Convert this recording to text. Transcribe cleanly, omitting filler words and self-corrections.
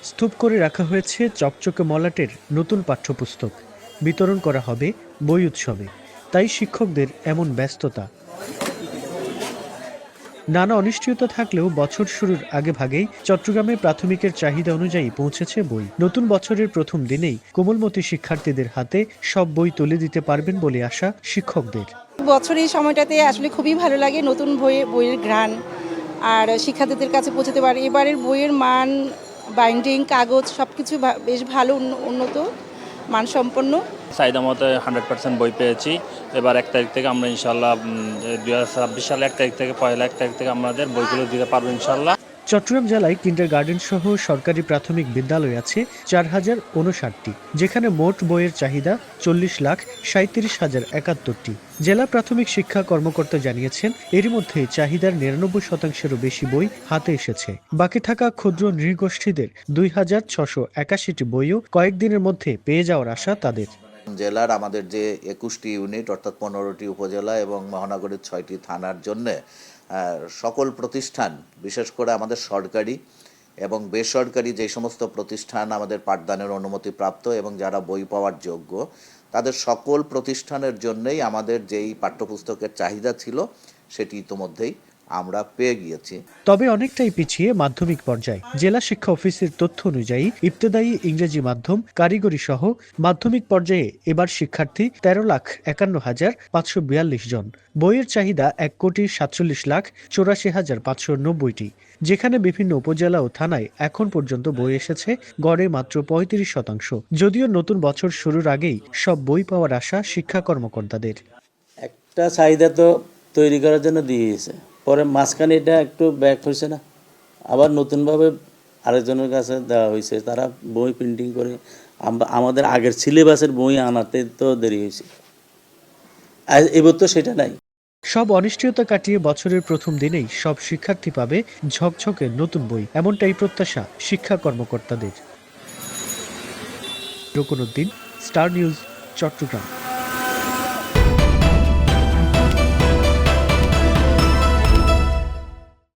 স্তূপ করে রাখা হয়েছে চকচকে মলাটের নতুন পাঠ্যপুস্তক। বিতরণ করা হবে বই উৎসবে, তাই শিক্ষকদের এমন ব্যস্ততা। নানা অনিশ্চয়তা থাকলেও বছর শুরুর আগে ভাগেই চট্টগ্রামে প্রাথমিকের চাহিদা অনুযায়ী পৌঁছেছে বই। নতুন বছরের প্রথম দিনেই কোমলমতি শিক্ষার্থীদের হাতে সব বই তুলে দিতে পারবেন বলে আশা শিক্ষকদের। বছর এই সময়টাতে আসলে খুবই ভালো লাগে, নতুন বইয়ের ঘ্রাণ আর শিক্ষার্থীদের কাছে পৌঁছতে পারে। এবারের বইয়ের মান, বাইন্ডিং, কাগজ সবকিছু বেশ ভালো, উন্নত মানসম্পন্ন। চাহিদা মতো 100% বই পেয়েছি। এবার 1 তারিখ থেকে আমরা ইনশাল্লাহ 2026 সালে 1 তারিখ থেকে 1 তারিখ থেকে আমাদের বইগুলো দিতে পারবো ইনশাল্লাহ। চট্টগ্রাম জেলায় কিন্ডারগার্টেন সহ সরকারি প্রাথমিক বিদ্যালয় আছে 4059টি, যেখানে মোট বইয়ের চাহিদা 40,37,071টি। জেলা প্রাথমিক শিক্ষা কর্মকর্তা জানিয়েছেন, এরই মধ্যে চাহিদার 99%-এরও বেশি বই হাতে এসেছে। বাকি থাকা ক্ষুদ্র নৃগোষ্ঠীদের 2681টি বইও কয়েকদিনের মধ্যে পেয়ে যাওয়ার আশা তাদের। জেলার আমাদের যে 21টি ইউনিট অর্থাৎ 15টি উপজেলা এবং মহানগরীর 6টি থানার জন্য সকল প্রতিষ্ঠান, বিশেষ করে আমাদের সরকারি এবং বেসরকারি যে সমস্ত প্রতিষ্ঠান আমাদের পাঠদানের অনুমতি প্রাপ্ত এবং যারা বই পাওয়ার যোগ্য, তাদের সকল প্রতিষ্ঠানের জন্যই আমাদের যেই পাঠ্যপুস্তকের চাহিদা ছিল সেটি ইতোমধ্যেই আমরা পেয়ে গিয়েছি। তবে অনেকটাই পিছিয়ে মাধ্যমিক পর্যায়ে। জেলা শিক্ষা অফিসের তথ্য অনুযায়ী ইবতেদায়ী ইংরেজি মাধ্যম, কারিগরি সহ মাধ্যমিক পর্যায়ে এবার শিক্ষার্থী 13,51,542 জন। বইয়ের চাহিদা 1,47,84,590টি, যেখানে বিভিন্ন উপজেলা ও থানায় এখন পর্যন্ত বই এসেছে গড়ে মাত্র 35%। যদিও নতুন বছর শুরুর আগেই সব বই পাওয়ার আশা শিক্ষা কর্মকর্তাদের। একটা চাহিদা তো তৈরি করার জন্য দিয়েছে, পরে মাঝখানে এটা একটু ব্যাক হয়েছে না, আবার নতুনভাবে আরেকজনের কাছে দেওয়া হয়েছে, তারা বই প্রিন্টিং করে আমাদের আগের সিলেবাসের বই আনাতে তো দেরি হয়েছে, আর এবার তো সেটা নাই। সব অনিশ্চয়তা কাটিয়ে বছরের প্রথম দিনেই সব শিক্ষার্থী পাবে ঝকঝকে নতুন বই, এমনটাই প্রত্যাশা শিক্ষা কর্মকর্তাদের। রুকনউদ্দিন, স্টার নিউজ, চট্টগ্রাম।